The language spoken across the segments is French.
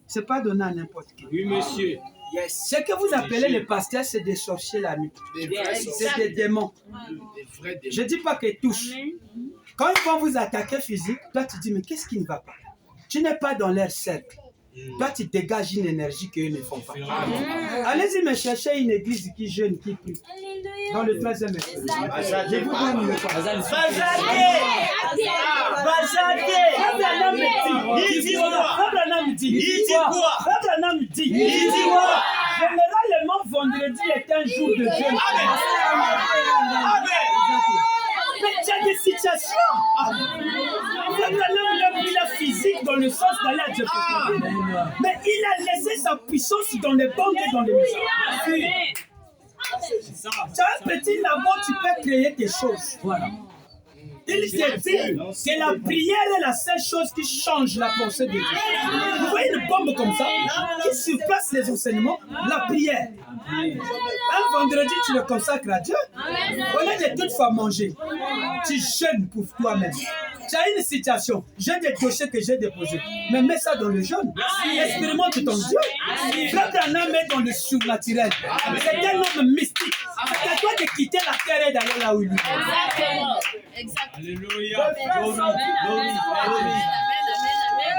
Ce n'est pas donné à n'importe qui. Oui, monsieur. Yes. Ce que vous appelez les pasteurs, c'est des sorciers la nuit. C'est des démons. Je ne dis pas que tous. Quand ils vont vous attaquer physique, toi tu dis, mais qu'est-ce qui ne va pas? Tu n'es pas dans leur cercle. Toi tu dégages une énergie qu'eux ne font pas. Allez-y me chercher une église qui jeûne, qui prie. Dans le 13e épisode. Je vous donne le quoi. Généralement, vendredi est un jour de jeûne. Mais il y a des situations. Il a pris la physique dans le sens d'aller à Dieu. Mais il a laissé sa puissance dans les banques et dans les maisons. Tu as un petit labo, tu peux créer des choses. Voilà. Il s'est dit que la prière est la seule chose qui change la pensée de Dieu. Vous voyez une bombe comme ça qui surpasse les enseignements, la prière. Un vendredi, tu le consacres à Dieu. Au lieu de toutefois manger, tu jeûnes pour toi-même. Tu as une situation, j'ai des dossiers que j'ai déposés, mais mets ça dans le jeûne. Expérimente ton Dieu. Frère Branham est dans le surnaturel. C'est un homme mystique. C'est à toi de quitter la terre et d'aller là où il est. Exactement. Alléluia.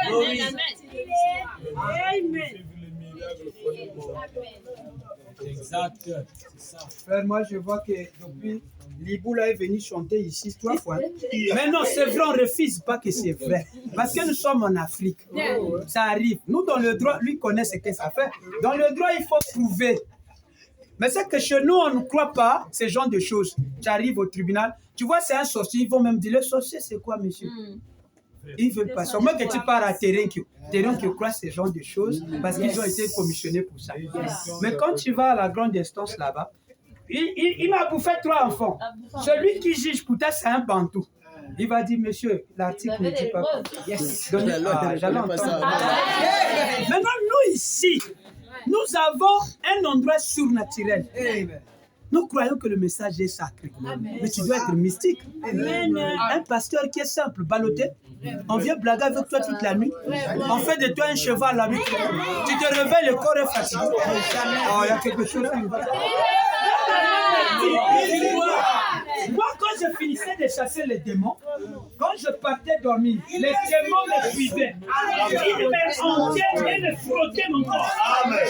Glory. Amen. Exact. Frère, moi je vois que depuis Liboula est venu chanter ici 3 fois. Mais non, c'est vrai, on ne refuse pas que c'est vrai. Parce que nous sommes en Afrique. Ça arrive. Nous, dans le droit, lui connaît ce que ça fait. Dans le droit, il faut prouver. Mais c'est que chez nous, on ne croit pas ce genre de choses. Tu arrives au tribunal, tu vois, c'est un sorcier. Ils vont même dire, le sorcier, c'est quoi, monsieur? Ils ne veulent pas. Seulement que tu pars à Terrain qui croit ce genre de choses parce qu'ils ont été commissionnés pour ça. Mais quand tu vas à la grande instance là-bas, il m'a bouffé 3 enfants. Celui qui juge pour toi, c'est un bantou. Il va dire, monsieur, l'article ne dit pas. Yes. J'allais entendre. Maintenant, nous ici, nous avons un endroit surnaturel. Nous croyons que le message est sacré. Mais tu dois être mystique. Un pasteur qui est simple, ballotté. On vient blaguer avec toi toute la nuit. On fait de toi un cheval la nuit. Tu te réveilles, le corps est fatigué. Oh, il y a quelque chose qui ne va pas. Moi, quand je finissais de chasser les démons, quand je partais dormir, les démons me suivaient. Ils me hantaient et me frottaient mon corps.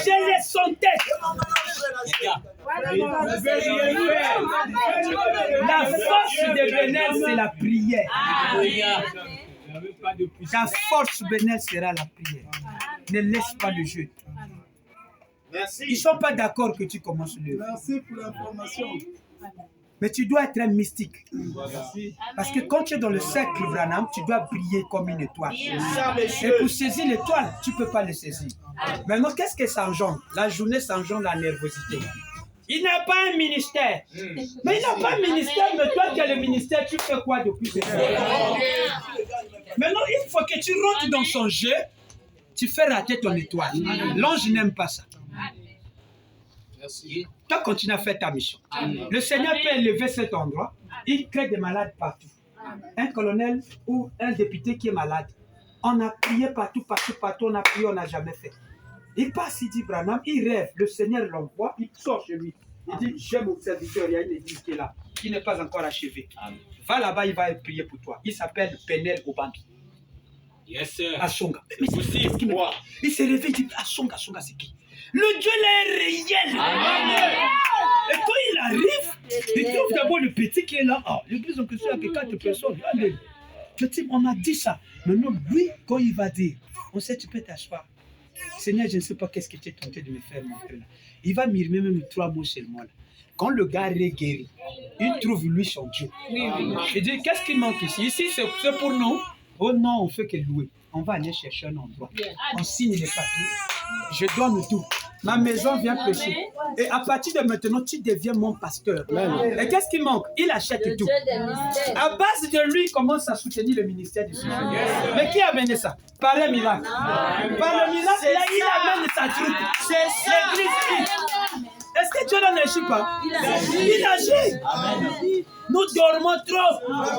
Je les sentais. La force de Bénel, c'est la prière. Ta force Bénel sera la prière. Ne laisse pas le jeu. Ils ne sont pas d'accord que tu commences le. Merci pour l'information. Mais tu dois être un mystique. Parce que quand tu es dans le cercle Branham, tu dois briller comme une étoile. Et pour saisir l'étoile, tu ne peux pas le saisir. Maintenant, qu'est-ce que ça engendre? La journée, ça engendre la nervosité. Il n'a pas un ministère. Mais il n'a pas un ministère, mais toi qui as le ministère, tu fais quoi depuis ce temps? Maintenant, une fois que tu rentres dans son jeu, tu fais rater ton étoile. L'ange n'aime pas ça. Merci. Toi, continue à faire ta mission. Le Seigneur peut élever cet endroit. Il crée des malades partout. Un colonel ou un député qui est malade. On a prié partout, on a prié, on n'a jamais fait. Il passe, il dit Branham, il rêve. Le Seigneur l'envoie, il sort chez lui. Il dit, j'ai mon serviteur, il y a une église qui est là, qui n'est pas encore achevée. Va là-bas, il va prier pour toi. Il s'appelle Penel Obambi. Yes, sir. Asonga. Mais c'est ce qui me... Il s'est réveillé, il dit, Asonga, c'est qui? Le Dieu là est réel. Amen. Et quand il arrive, il trouve d'abord le petit qui est là. Ah, l'église en question, il y a que 4 personnes. Le petit, on m'a dit ça. Maintenant, lui, quand il va dire, on sait, tu peux t'asseoir. Seigneur, je ne sais pas qu'est-ce que tu es tenté de me faire montrer là. Il va murmurer même 3 mots seulement là. Quand le gars est guéri, il trouve lui son Dieu. Il dit, qu'est-ce qui manque ici? Ici, c'est pour nous. Oh non, on fait que louer. On va aller chercher un endroit. On signe les papiers. Je donne tout. Ma maison vient prêcher. Et à partir de maintenant, tu deviens mon pasteur. Et qu'est-ce qui manque? Il achète tout. À base de lui, il commence à soutenir le ministère du Seigneur. Mais qui a amené ça? Par le miracle. Par le miracle, là, il amène sa troupe. C'est l'église. Est-ce que Dieu n'agit pas? Il agit. Nous dormons trop.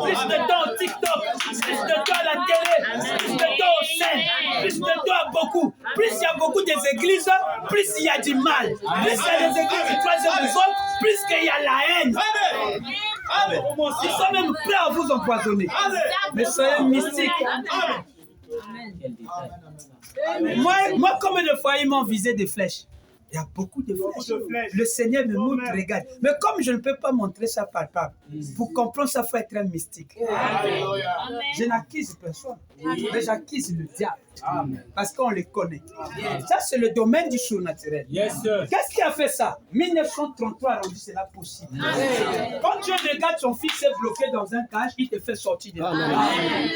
Plus de temps au TikTok, plus de temps à la télé, plus de temps au saines. Plus de toi beaucoup. Plus il y a beaucoup des églises, plus il y a du mal. Plus il y a des églises du troisième zone, plus qu'il y a la haine. Ils sont même prêts à vous empoisonner. Mais soyez mystiques. Moi, combien de fois ils m'ont visé des flèches? Il y a beaucoup de flèches. Le Seigneur me montre, regarde. Mais comme je ne peux pas montrer ça palpable, pour comprendre ça, il faut être très mystique. Je n'accuse personne, mais j'accuse le diable. Parce qu'on le connaît. Ça, c'est le domaine du surnaturel. Qu'est-ce qui a fait ça? 1933 a rendu cela possible. Quand Dieu regarde son fils est bloqué dans un cage, il te fait sortir de là.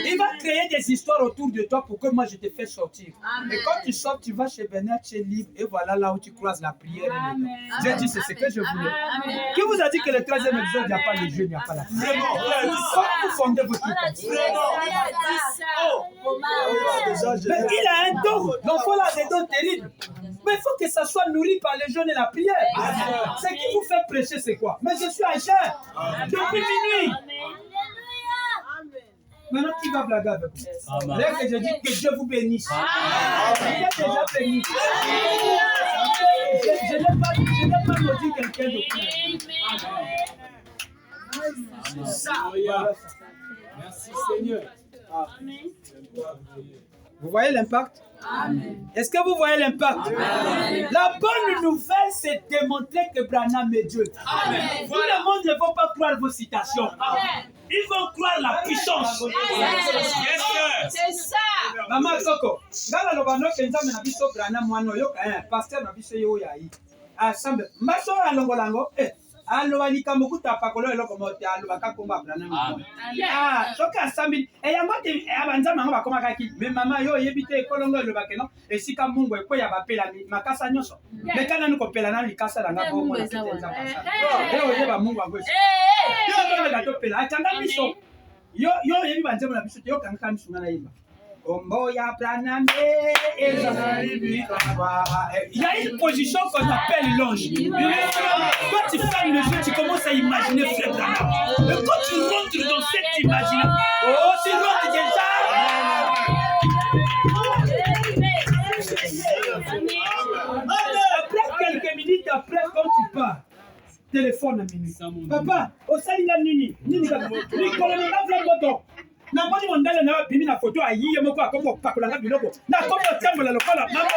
Il va créer des histoires autour de toi pour que moi je te fais sortir. Et quand tu sors, tu vas chez Bernard, tu es libre, et voilà là où tu croises la prière. Dieu dit, c'est ce que je voulais. Qui vous a dit que le 13e exode, il n'y a pas le jeu, il n'y a pas la prière? Quand vous fondez votre truc. Mais il a un don. L'enfant a des dons terribles. Mais il faut que ça soit nourri par les jeûnes et la prière. Ce qui vous fait prêcher, c'est quoi? Mais je suis à jeûne depuis minuit. Maintenant, qui va blaguer avec vous? Là que je dis que Dieu vous bénisse. Vous êtes déjà béni. Je n'ai pas maudit quelqu'un de plus. Merci Seigneur. Vous voyez l'impact? Est-ce que vous voyez l'impact? La bonne nouvelle, c'est démontrer que Branham est Dieu. Tout le monde ne va pas croire vos citations. Ils vont croire la puissance. C'est ça. Maman Soko, ngala lobano kenza mena biso Branham mwana yo pasteur na biso yo yayi. Assemble, maso alongolango aloba likambo kutapa kolo eloko mote aloba kakomba Branham. Soki asambi yango te abanzama ngo bakoma kaki. Mais mama yo yebite ekolongo eloba keno esika mungu ekoya bapela makasa nyonso. Bekana nuko pela na likasa langa bongo na tenza pasa. Yo yeba mungu angwe. Yo ngala topela atanga biso. Yo yebi banzema na biso yo kanga miso na yeba. Il y a une position qu'on appelle l'ange. Quand tu fermes les yeux, tu commences à imaginer Frère Branham. Mais quand tu rentres dans cette imagination, tu rentres déjà. Après quelques minutes après, quand tu pars, téléphone à minuit. Papa, au salinga nini, nini kaka, ni kolonela vla na moni mondale na bimi na photo ayiye moko akomo pakolanga biloko na komo tambola lokola mama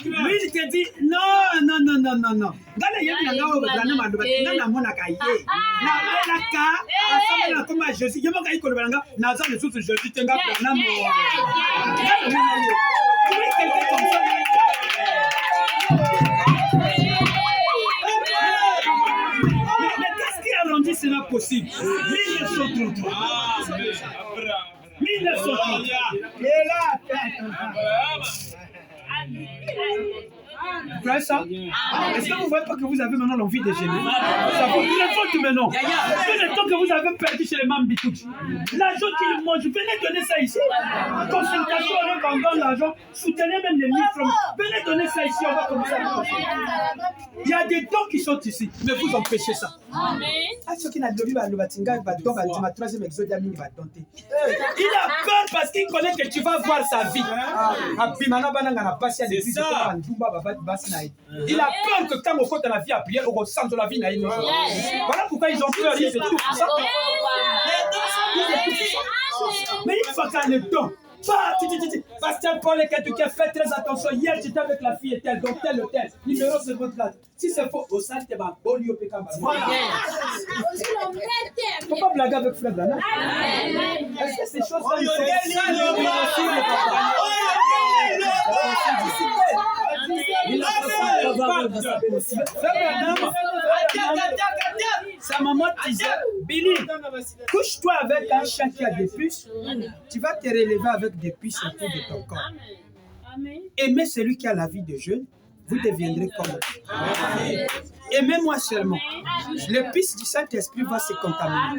lui il te dit non ngale yebi na ngawo bana mando batinga na mona kaye na bela ka asamba na koma Jésus yemo kai ko balanga na za le susu Jésus tenga na mo sera possible. 1933. 1933. Et là, frère, ça? Est-ce que vous ne voyez pas que vous avez maintenant l'envie de gêner? Ça vous révolte maintenant. Depuis le temps que vous avez perdu chez les Mambitouch, l'argent qu'ils mangent, venez donner ça ici. Consultation, on donne l'argent, soutenez même les livres. Venez donner ça ici, on va commencer à il y a des dons qui sont ici, mais vous empêchez ça. Ceux qui n'ont pas le batinga, ma troisième exode, il a peur parce qu'il connaît que tu vas voir sa vie. Il a peur que quand on compte la vie à prier, on ressent de la vie. Voilà pourquoi ils ont peur, ils se tout ça. Mais il faut qu'à le don. Pasteur Paul et Ketouké, faites très attention. Hier, j'étais avec la fille et telle, donc tel ou tel. Numéro c'est votre place. Si c'est faux, au salle, tu vas bolio pécamba. Voilà. Il ne faut pas blaguer avec Frère Branham. Est-ce que ces choses-là sa maman disait, Billy, couche-toi avec un chat qui a des puces, tu vas te relever avec des puces autour de ton corps. Aimez celui qui a la vie de jeune, vous deviendrez comme lui. Aimez-moi seulement. Le puce du Saint-Esprit va se contaminer.